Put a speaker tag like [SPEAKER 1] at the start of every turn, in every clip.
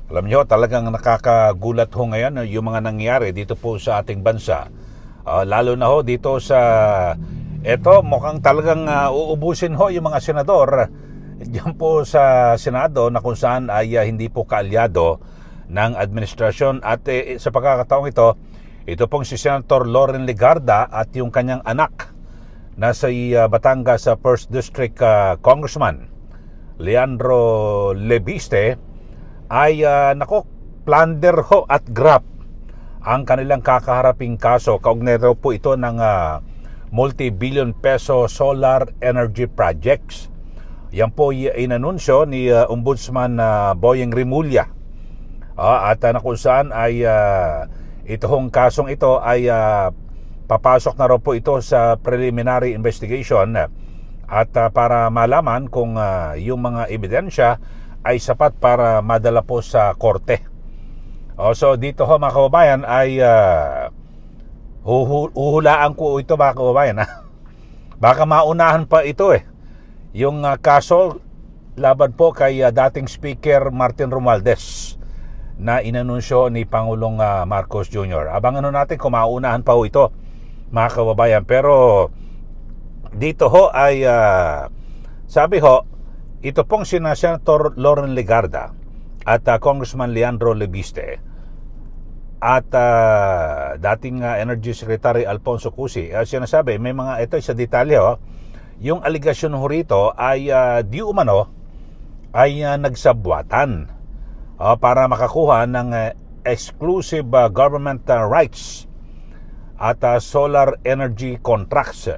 [SPEAKER 1] Alam nyo, talagang nakakagulat ho ngayon yung mga nangyayari dito po sa ating bansa. Lalo na ho dito sa, eto mukhang talagang uubusin ho yung mga senador diyan po sa Senado na kung saan ay hindi po kaalyado ng administrasyon. At sa pagkakataong ito pong si Senator Loren Legarda at yung kanyang anak na si Batangas 1st District Congressman Leandro Lebiste ay plunder ho at graft ang kanilang kakaharaping kaso. Kaugnay raw po ito ng multi-billion peso solar energy projects. Yan po inanunsyo ni Ombudsman Boyeng Rimulya. At na kung saan ay itong kasong ito ay papasok na raw po ito sa preliminary investigation at para malaman kung yung mga ebidensya ay sapat para madala po sa korte. So dito ho mga kababayan ay uhulaan ko ito mga kababayan. Baka maunahan pa ito yung kaso laban po kay dating Speaker Martin Romualdez na inanunsyo ni Pangulong Marcos Jr. Abangan natin kung maunahan pa ho ito mga kababayan. Pero dito ho ay sabi ho, ito pong sina Senator Loren Legarda at Congressman Leandro Lebiste at dating Energy Secretary Alfonso Cusi, sinasabi may mga ito sa detalye yung aligasyon ho rito ay di umano ay nagsabwatan para makakuha ng exclusive government rights at solar energy contracts.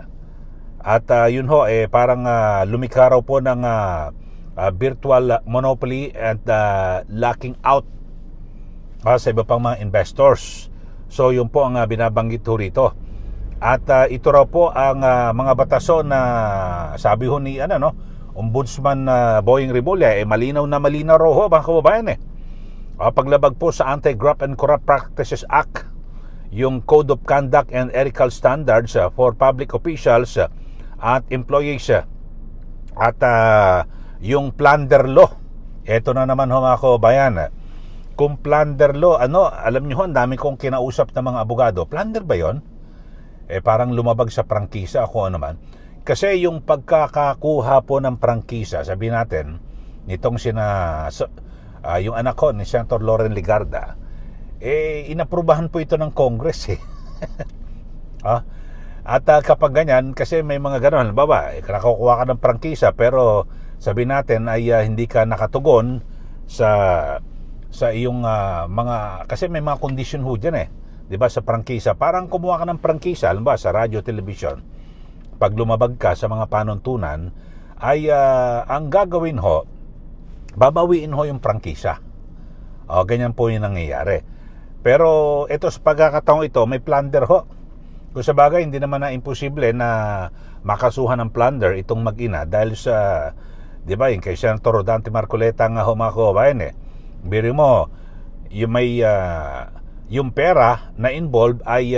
[SPEAKER 1] At yun ho parang lumikha raw po ng virtual monopoly and locking out sa iba pang mga investors. So yun po ang binabanggit ho rito. At ito raw po ang mga bataso na sabi ho ni Ombudsman Boyeng Rimulya malinaw na malinaw raw ho mga kababayan paglabag po sa Anti-Graft and Corrupt Practices Act, yung Code of Conduct and Ethical Standards for Public Officials at Employees, at yung plunder law. Ito na naman ho mga kababayan. Kung plunder law, alam nyo ho, ang dami kong kinausap ng mga abogado. Plunder ba yon? Parang lumabag sa prangkisa ako naman. Kasi yung pagkakakuha po ng prangkisa, sabi natin, nitong yung anak ko ni Senator Loren Legarda, inaprubahan po ito ng Congress At kapag ganyan, kasi may mga gano'n, halimbawa, nakakuha ka ng prangkisa pero sabi natin ay hindi ka nakatugon sa iyong mga, kasi may mga condition ho dyan 'di ba, sa prangkisa. Parang kumuha ka ng prangkisa, halimbawa sa radio, television, pag lumabag ka sa mga panuntunan, ay ang gagawin ho, babawiin ho yung prangkisa. Ganyan po yung nangyayari. Pero ito sa pagkakataong ito, may plunder ho. Kung sa bagay, hindi naman na imposible na makasuhan ng plunder itong mag-ina dahil sa, di ba, yung kay Senator Rodante Marcoleta nga humako ba yun Biro mo, yung may yung pera na involved ay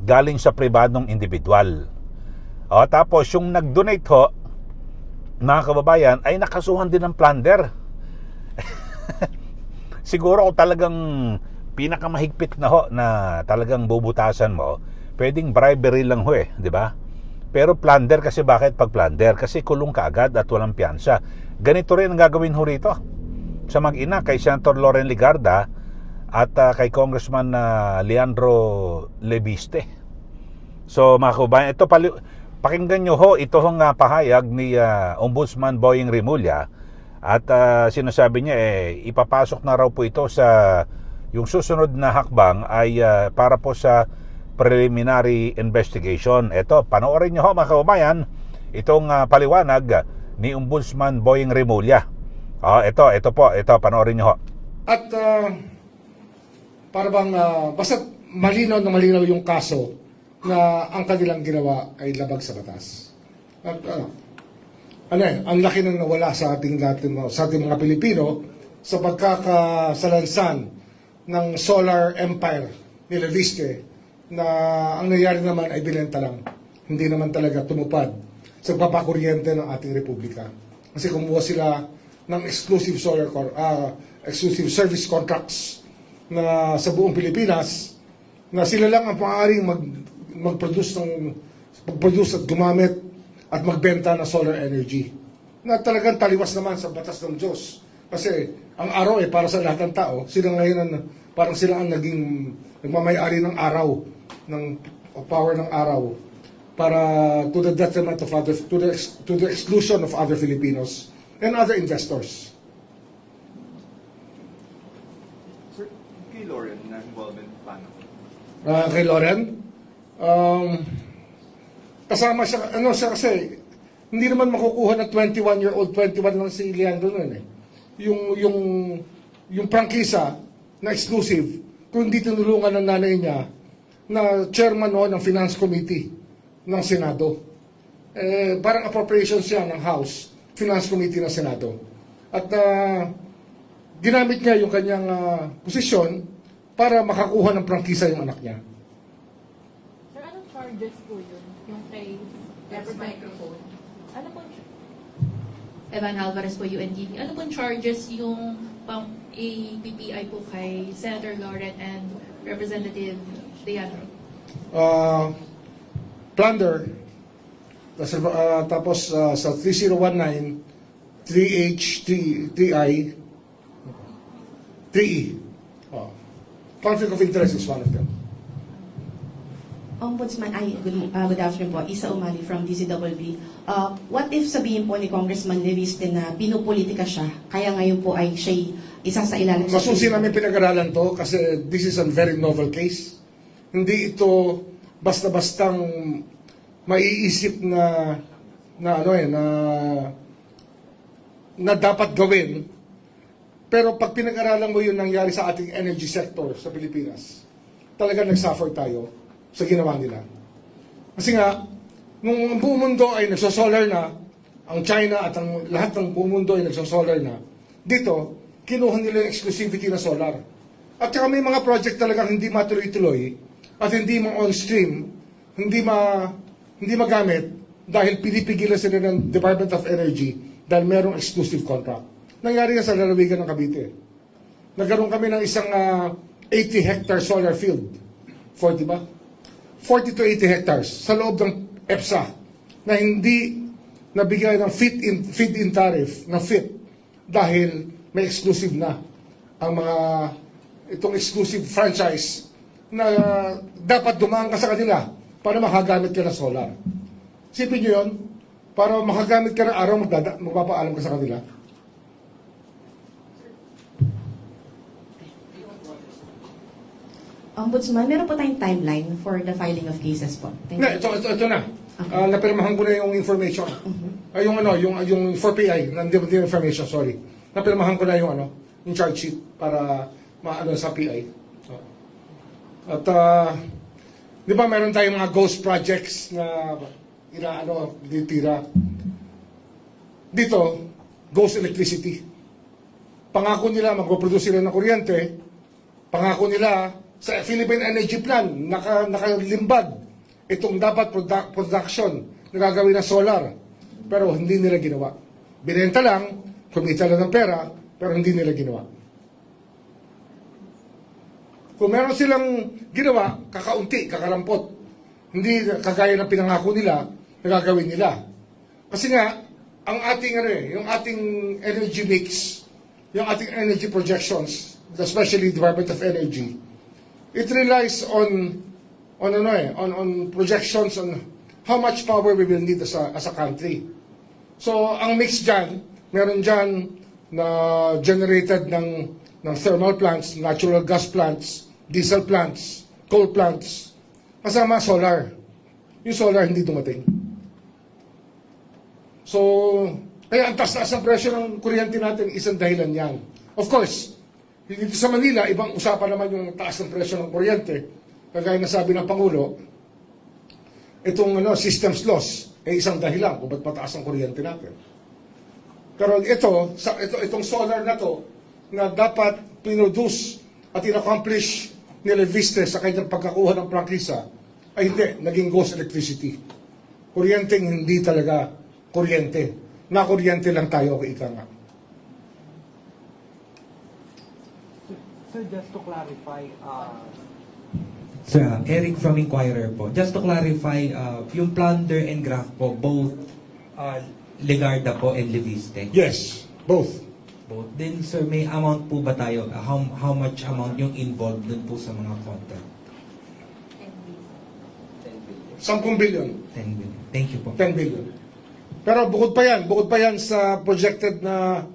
[SPEAKER 1] galing sa pribadong individual. Tapos yung nag-donate ho, mga kababayan, ay nakasuhan din ng plunder. Siguro kung talagang pinakamahigpit na ho na talagang bubutasan mo, pwedeng bribery lang ho di ba? Pero plunder, kasi bakit pag plunder? Kasi kulong ka agad at walang piyansa. Ganito rin ang gagawin ho rito sa mag-ina kay Senator Loren Legarda at kay Congressman Leandro Lebiste. So mga kababayan, ito pakinggan nyo ho ito hong pahayag ni Ombudsman Boyeng Rimulya. At sinasabi niya ipapasok na raw po ito sa yung susunod na hakbang ay para po sa preliminary investigation. Ito, panoorin niyo ho mga kababayan itong paliwanag ni Ombudsman Boyeng Rimulya. Ito panoorin niyo ho.
[SPEAKER 2] At para bang basta malinaw na malinaw yung kaso na ang kanilang ginawa ay labag sa batas. At ang laki nang nawala sa ating mga Pilipino sa pagkakasalansan ng solar empire ni Leviste, na ang nangyari naman ay binenta lang. Hindi naman talaga tumupad sa pagpapakuryente ng ating republika. Kasi kumuha sila ng exclusive exclusive service contracts na sa buong Pilipinas, na sila lang ang maaaring mag-produce at gumamit at magbenta ng solar energy. Na talagang taliwas naman sa batas ng Diyos. Kasi ang araw para sa lahat ng tao, sila ngayon parang sila ang nagmamay-ari ng araw, ng power ng araw, para to the detriment of to the exclusion of other Filipinos and other investors.
[SPEAKER 3] Sir, kay Lauren, na involvement paano?
[SPEAKER 2] Kay Lauren, kasama siya, siya kasi, hindi naman makukuha ng 21-year-old, 21 lang si Leandro nun eh. Yung prangkisa na exclusive, kung hindi tinulungan ng nanay niya, na chairman ng Finance Committee ng Senado. Parang appropriations siya ng House, Finance Committee ng Senado. At ginamit niya yung kanyang posisyon para makakuha ng prangkisa yung anak niya.
[SPEAKER 4] Sir, anong charges po yun? Yung kay microphone. Ano po?
[SPEAKER 5] Evan Alvarez po, UNTV. Ano pong charges yung APPI po kay Senator Lauren and Representative Leandro?
[SPEAKER 2] Plunder, tapos sa 3019, 3H, 3I, 3E. Conflict of interest is one of them.
[SPEAKER 6] Ombudsman, good afternoon po. Isa Umali from DCWB. What if sabihin po ni Congressman Leviste na pinupolitika siya, kaya ngayon po ay siya'y isa sa ilalim sa...
[SPEAKER 2] Masusin namin pinag-aralan to kasi this is a very novel case. Hindi ito basta-bastang maiisip na dapat gawin. Pero pag pinag-aralan mo yung nangyari sa ating energy sector sa Pilipinas, talaga nag-suffer tayo sa ginawa nila. Kasi nga, nung ang buong mundo ay nagsosolar na, ang China at ang lahat ng buong mundo ay nagsosolar na, dito, kinuha nila yung exclusivity na solar. At saka may mga project talagang hindi matuloy-tuloy at hindi ma-on-stream, hindi magamit dahil pinipigilan sila ng Department of Energy dahil merong exclusive contract. Nangyari yan sa lalawigan ng Cavite. Nagkaroon kami ng isang 80-hectare solar field. 40 ba? 40 to 80 hectares sa loob ng EPSA na hindi nabigay ng feed-in tariff na FIT dahil may exclusive na ang itong exclusive franchise na dapat dumaan ka sa kanila para makagamit ka ng solar. Sipin nyo yun, para makagamit ka ng araw, magpapaalam ka sa kanila.
[SPEAKER 6] Ombudsman, meron po tayong timeline for the filing of cases po. Thank you.
[SPEAKER 2] Ito na. Napirmahan ko na yung information. Yung 4PI, hindi information, sorry. Napirmahan ko na yung charge sheet para sa PI. At di ba meron tayong mga ghost projects na ditira. Dito, ghost electricity. Pangako nila magpo-produce sila ng kuryente. Pangako nila sa Philippine Energy Plan, nakalimbag itong dapat production na gagawin ng solar. Pero hindi nila ginawa. Binenta lang, kumita lang ng pera, pero hindi nila ginawa. Kung meron silang ginawa, kakaunti, kakarampot. Hindi kagaya ng pinangako nila, na gagawin nila. Kasi nga, ang ating, yung ating energy mix, yung ating energy projections, especially Department of Energy, it relies on projections on how much power we will need as a country. So, ang mix dyan, meron dyan na generated ng thermal plants, natural gas plants, diesel plants, coal plants, kasama solar. Yung solar hindi dumating. So, kaya ang taas-taas ng presyo ng kuryente natin, isang dahilan yan. Of course, dito sa Manila, ibang usapan naman yung taas ng presyo ng kuryente. Kagaya na sabi ng Pangulo, itong systems loss ay isang dahilan kung ba't mataas ang kuryente natin. Pero itong solar na to, na dapat pinuduce at in-accomplish ni Leviste sa kanyang pagkakuha ng prangkisa, ay hindi, naging ghost electricity. Kuryenteng hindi talaga kuryente. Na kuryente lang tayo, ika nga.
[SPEAKER 7] Sir, just to clarify,
[SPEAKER 8] Sir, Eric from Inquirer po. Just to clarify, yung plunder and graft po, both Legarda po and Leviste?
[SPEAKER 2] Yes, both.
[SPEAKER 8] Both. Then, sir, may amount po ba tayo? How much amount yung involved dun po sa mga content?
[SPEAKER 2] 10 billion.
[SPEAKER 8] 10 billion. Thank you po.
[SPEAKER 2] 10 billion. Pero bukod pa yan sa projected na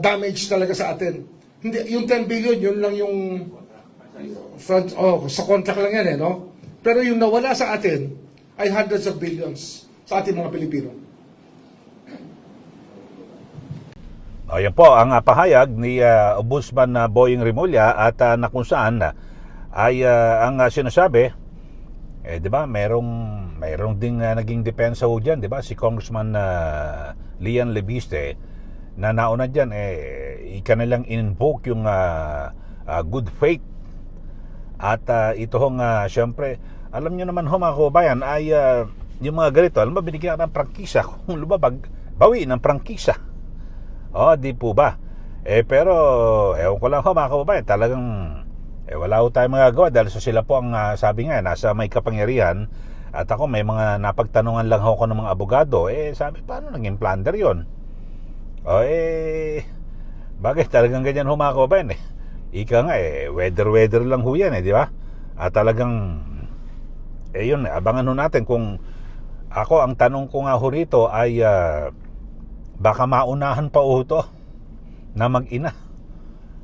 [SPEAKER 2] damage talaga sa atin. Hindi, yung 10 billion, yun lang yung sa contract lang yan no? Pero yung nawala sa atin ay hundreds of billions sa ating mga Pilipino.
[SPEAKER 1] Ayan po ang pahayag ni Ombudsman Boying Rimulya at na kung saan ay ang sinasabi, di ba, merong ding naging depensa ho dyan, di ba, si Congressman Lian Leviste na nauna dyan, ikanilang in-invoke yung good faith. At ito hong, syempre, alam nyo naman ho mga kababayan, ay yung mga ganito, alam ba, binigyan ka ng prangkisa, kung lumabag, bawi ng prangkisa. Di po ba? Pero, ewan ko lang ho mga kababayan, talagang, wala ho tayong magagawa dahil sila po ang, sabi nga, nasa may kapangyarihan, at ako may mga napagtanungan lang ho ko ng mga abogado, sabi, paano naging plunder yun? Bagay, talagang ganyan ho mga kababayan, Ika nga weather lang ho yan di ba? At talagang yun, abangan ho natin kung ako, ang tanong ko nga ho rito ay baka maunahan pa ho to na mag-ina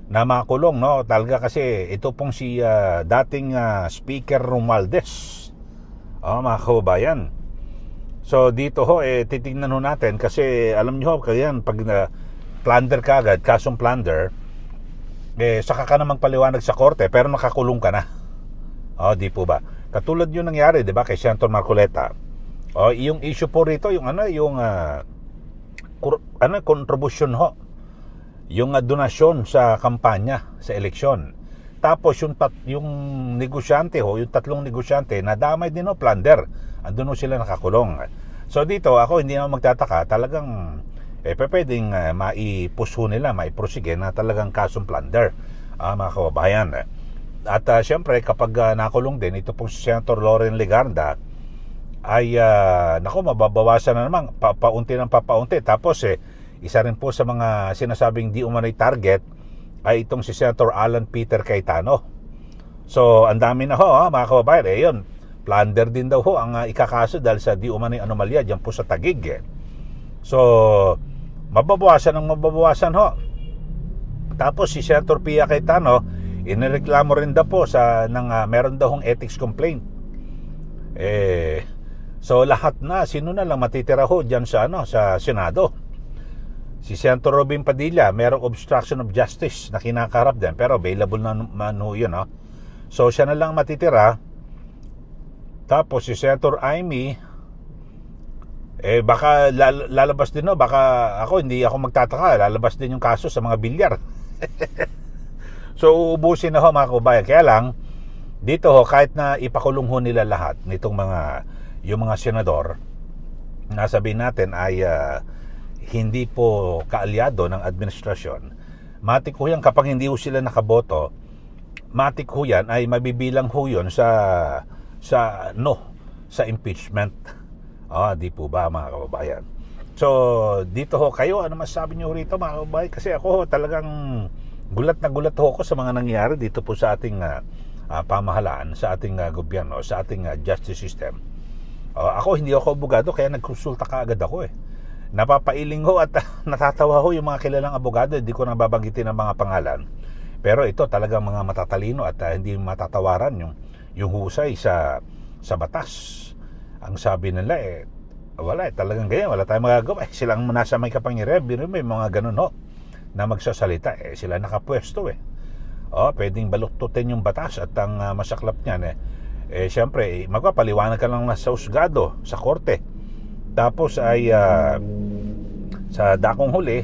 [SPEAKER 1] na makulong, no? Talaga kasi ito pong si dating Speaker Romualdez, mga kababayan. So dito ho, titignan ho natin kasi alam nyo ho, kaya pag plunder ka agad, kasong plunder, saka ka namang paliwanag sa korte pero nakakulong ka na. Di po ba? Katulad yung nangyari, 'di ba, kay Senator Marcoleta. Yung issue po rito, yung contribution ho. Yung donasyon sa kampanya, sa eleksyon. Tapos yung negosyante ho, yung tatlong negosyante, nadamay din ho, plunder. Andun ho sila nakakulong. So dito, ako hindi na magtataka, talagang pwedeng maipuso nila, maiprosige na talagang kasong plunder, mga kababayan. At syempre, kapag nakulong din, ito pong Senator Loren Legarda, ay, mababawasan na naman, papaunti ng papaunti. Tapos, isa rin po sa mga sinasabing di umano'y target, ay itong si Senator Alan Peter Cayetano. So, ang dami na ho, mga kababayan. Yun, plunder din daw ho ang ikakaso dahil sa di umano'y anomalya dyan po sa Taguig. So, mababawasan ho. Tapos si Senator Pia Cayetano, inireklamo rin daw po meron daw hong ethics complaint. So lahat na, sino na lang matitira ho diyan sa Senado? Si Senator Robin Padilla, merong obstruction of justice na kinakaharap din, pero available naman ho yun, So siya na lang matitira. Tapos si Senator Amy, baka lalabas din baka hindi ako magtataka, lalabas din yung kaso sa mga bilyar. So uubusin na ho mga kababayan. Kaya lang dito ho, kahit na ipakulong ho nila lahat nitong yung mga senador, nasabihin natin ay hindi po kaalyado ng administrasyon, matik ho yan kapag hindi ho sila nakaboto, matik ho yan ay mabibilang ho yun sa impeachment. Di po ba mga kababayan? So dito ho kayo, ano masasabi nyo rito mga kababayan? Kasi ako ho, talagang gulat na gulat ho ako sa mga nangyari dito po sa ating pamahalaan, sa ating gobyerno, sa ating justice system. Ako hindi ako abogado, kaya nagkonsulta kaagad ako Napapailing ho at natatawa ho yung mga kilalang abogado, hindi ko na babanggitin ang mga pangalan. Pero ito talagang mga matatalino at hindi matatawaran yung husay sa batas. Ang sabi nila wala talagang ganyan, wala tayong magagawa. Silang nasa may kapangyarihan, may mga ganun ho na magsasalita. Sila nakapwesto pwedeng baluktutin yung batas at ang masaklap niyan siyempre magpapaliwanag ka lang sa husgado, sa korte. Tapos ay sa dakong huli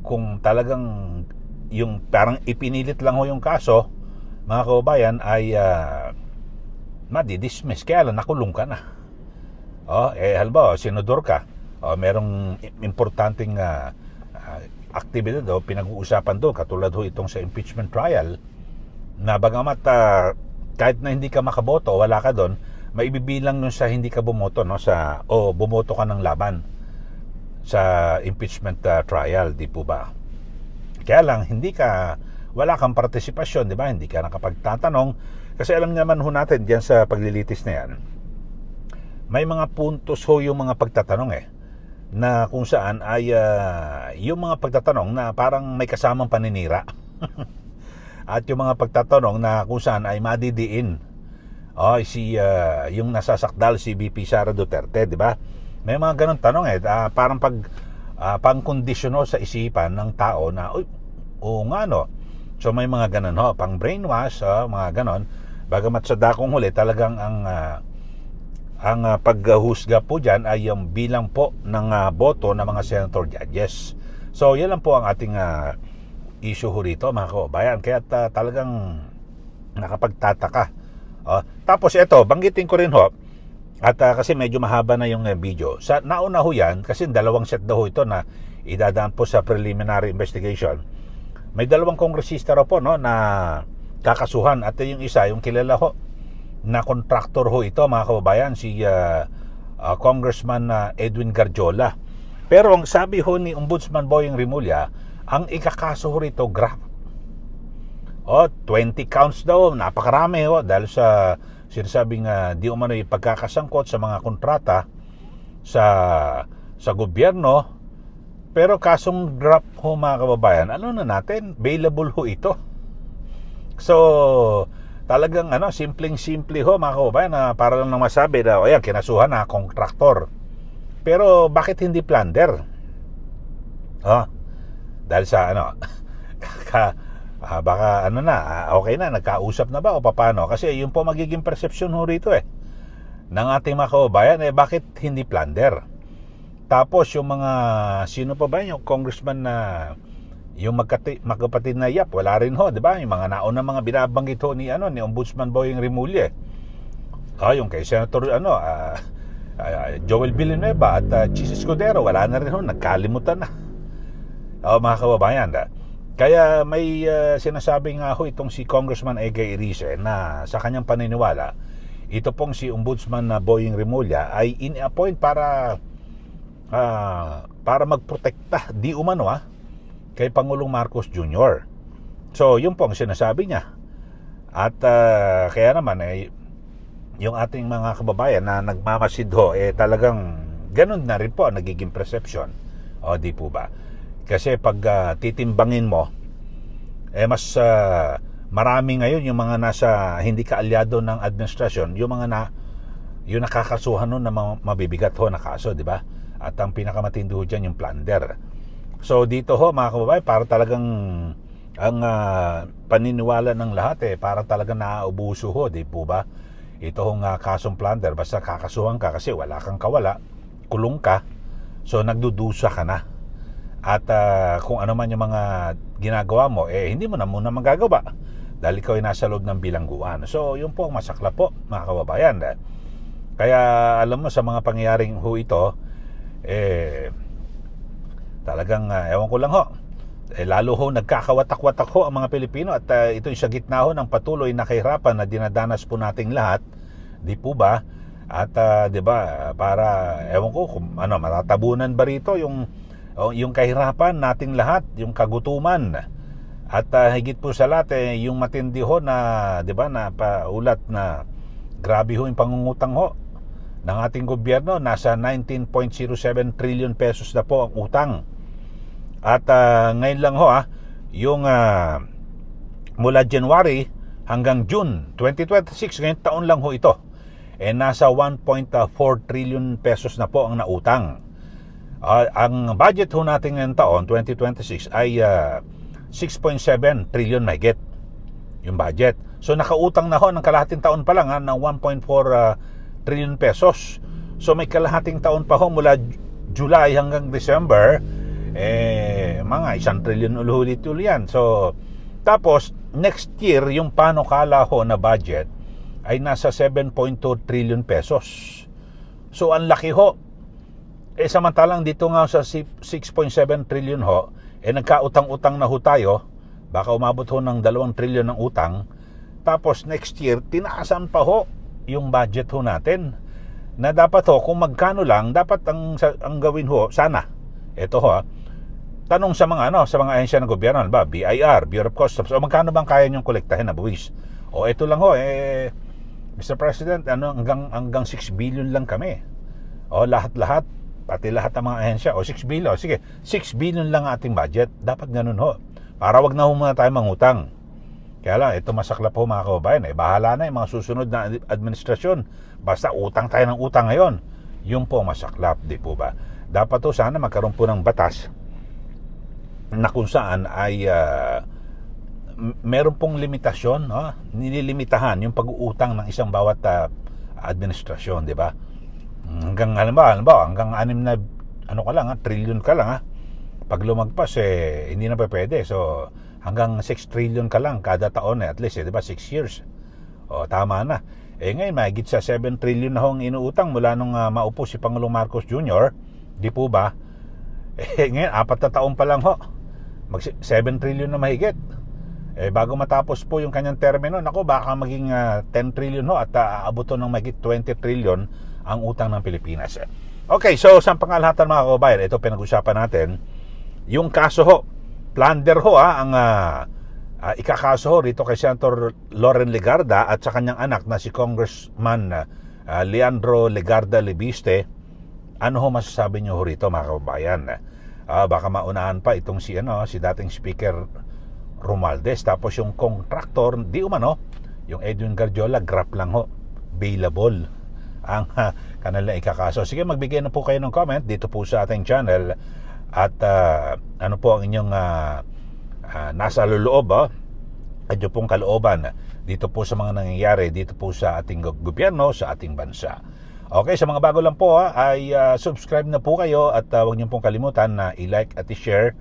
[SPEAKER 1] kung talagang yung parang ipinilit lang ho yung kaso, mga kababayan, ay madidismiss, kaya lang nakulong ka na. Halimbawa senador ka, merong importanteng aktibidad o pinag-uusapan doon, katulad ho itong sa impeachment trial, na bagamat kahit na hindi ka makaboto, wala ka doon, maibibilang nun sa hindi ka bumoto, no, bumoto ka ng laban sa impeachment trial, di po ba? Kaya lang, wala kang partisipasyon, di ba? Hindi ka nakapagtatanong. Kasi alam naman ho natin, diyan sa paglilitis na yan, may mga puntos ho yung mga pagtatanong na kung saan ay yung mga pagtatanong na parang may kasamang paninira. At yung mga pagtatanong na kung saan ay madidiin yung nasasakdal si VP Sara Duterte, di ba? May mga ganun tanong parang pangkondisyon sa isipan ng tao na oo nga no. So may mga ganun pang brainwash, mga ganun. Bagamat sa dakong huli talagang ang paghusga po diyan ay yung bilang po ng boto ng mga senator judges. So yan lang po ang ating issue ho rito, mga kababayan. Kaya talagang nakapagtataka. Tapos ito, banggitin ko rin ho, at kasi medyo mahaba na yung video. Nauna ho yan, kasi 2 set daw ito na idadaan po sa preliminary investigation. May 2 kongresista raw po, no, na kakasuhan. At yung isa, yung kilala ho, na contractor ho ito, mga kababayan, si Congressman Edwin Garjola. Pero ang sabi ho ni Ombudsman Boyeng Rimulya, ang ikakaso ho rito, graft. 20 counts daw, napakarami dahil sa sinasabing di umano yung pagkakasangkot sa mga kontrata sa gobyerno. Pero kasong graft ho, mga kababayan, ano na natin, bailable ho ito. So talagang simpleng-simple ho, mga kababayan, para lang masabi na kinasuhan na kontraktor. Pero bakit hindi plunder? Dahil sa baka okay na, nagkausap na ba o paano? Kasi yun po magiging persepsyon ho rito ng ating mga kababayan, bakit hindi plunder? Tapos yung mga, sino pa ba yung congressman na yung magkapatid na Yap, wala rin ho, di ba? Yung mga nauna mga binabanggit ho ni Ombudsman Boyeng Rimulya. Yung kay Senator Joel Villanueva at Chis Escudero, wala na rin ho, nagkalimutan na. Mga kababayan, kaya may sinasabi nga ho itong si Congressman Egay Irice na sa kanyang paniniwala, ito pong si Ombudsman Boyeng Rimulya ay in-appoint para magprotekta di umano kay Pangulong Marcos Jr. So yun pong sinasabi niya. At kaya naman yung ating mga kababayan na nagmamasid ho, talagang ganun na rin po ang nagiging perception. Di po ba? Kasi pag titimbangin mo, mas marami ngayon yung mga nasa hindi kaalyado ng administrasyon, yung nakakasuhan nun na mabibigat ho na kaso, di ba? At ang pinakamatindi ho dyan yung plunder. So dito ho, mga kababayan, para talagang ang paniniwala ng lahat para talagang naaubuso ho, di po ba? Ito hong kasong plunder, basta kakasuhan ka kasi wala kang kawala, kulong ka, so nagdudusa ka na. At kung ano man yung mga ginagawa mo, hindi mo na muna magagawa dahil ikaw ay nasa loob ng bilangguan. So yun po ang masakla po, mga kababayan. Kaya alam mo, sa mga pangyayaring ho ito, talagang ewan ko lang ho, lalo ho nagkakawatak-watak ho ang mga Pilipino. At ito'y sa gitna ho ng patuloy na kahirapan na dinadanas po nating lahat, di po ba? At di ba, para ewan ko kung matatabunan ba rito yung kahirapan nating lahat, yung kagutuman, at higit po sa lahat yung matindi ho na, di ba, na paulat na grabe ho yung pangungutang ho ng ating gobyerno. Nasa 19.07 trillion pesos na po ang utang. At ngayon lang ho yung mula January hanggang June 2026, ngayong taon lang ho ito, nasa 1.4 trillion pesos na po ang nautang. Ang budget ho natin ngayong taon 2026 ay 6.7 trillion mahigit yung budget. So nakautang na ho ng kalahating taon pa lang ng 1.4 trillion pesos. So may kalahating taon pa ho mula July hanggang December, mga 1 trillion ulit yan. So tapos next year yung panukala ho na budget ay nasa 7.2 trillion pesos. So ang laki ho. Samantalang dito nga sa 6.7 trillion ho, nagkautang-utang na ho tayo, baka umabot ho ng 2 trilyon ng utang, tapos next year, tinaasan pa ho yung budget ho natin, na dapat ho, kung magkano lang, dapat ang gawin ho, sana, ito ho tanong sa mga sa mga ahensya ng gobyerno, ba, BIR, Bureau of Customs, o magkano bang kaya niyong kolektahin na buwis? O ito lang ho, Mr. President, hanggang 6 billion lang kami. O lahat-lahat, pati lahat ng mga ahensya, o 6 billion, o sige, 6 billion lang ating budget. Dapat ganun ho. Para wag na ho muna tayo mangutang. Kaya lang, ito masaklap ho mga kababayan. Bahala na yung mga susunod na administrasyon. Basta utang tayo ng utang ngayon. Yung po masaklap, di po ba? Dapat ho sana magkaroon po ng batas na kung saan ay meron pong limitasyon, nililimitahan yung pag-uutang ng isang bawat administrasyon, di ba? Hanggang halimbawa, hanggang 6 na trillion ka lang Pag lumagpas hindi na pa pwede. So hanggang 6 trillion ka lang kada taon at least, di ba? 6 years. O tama na. Ngayon mahigit sa 7 trillion na hong inuutang mula nung maupo si Pangulong Marcos Jr., di po ba? Ngayon 4 na taon pa lang ho, mag 7 trillion na mahigit. Bago matapos po yung kanyang termino, nako, baka maging 10 trillion ho at aabuton ng mahigit 20 trillion ang utang ng Pilipinas. Okay, so sa pangalahatan mga kababayan, ito pinag-usapan natin yung kaso ho, plunder ho ang ikakaso ho rito kay Senator Loren Legarda at sa kanyang anak na si Congressman Leandro Legarda Lebiste. Ano ho masasabi nyo ho rito mga kababayan? Baka maunahan pa itong si dating Speaker Romualdez, tapos yung contractor di umano, yung Edwin Garjola, grab lang ho, bailable ang kanilang ikakaso. Sige, magbigay na po kayo ng comment dito po sa ating channel at ano po ang inyong nasa loob at yung pong kalooban dito po sa mga nangyayari dito po sa ating gobyerno, sa ating bansa. Okay, sa mga bago lang po ay subscribe na po kayo at huwag niyo pong kalimutan na i-like at i-share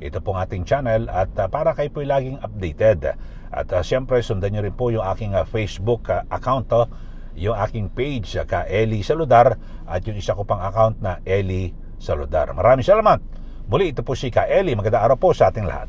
[SPEAKER 1] ito pong ating channel at para kayo po laging updated. At siyempre sundan niyo rin po yung aking Facebook account, yung aking page ka Eli Saludar at yung isa ko pang account na Eli Saludar. Maraming salamat. Muli, ito po si Ka Eli. Magandang araw po sa ating lahat.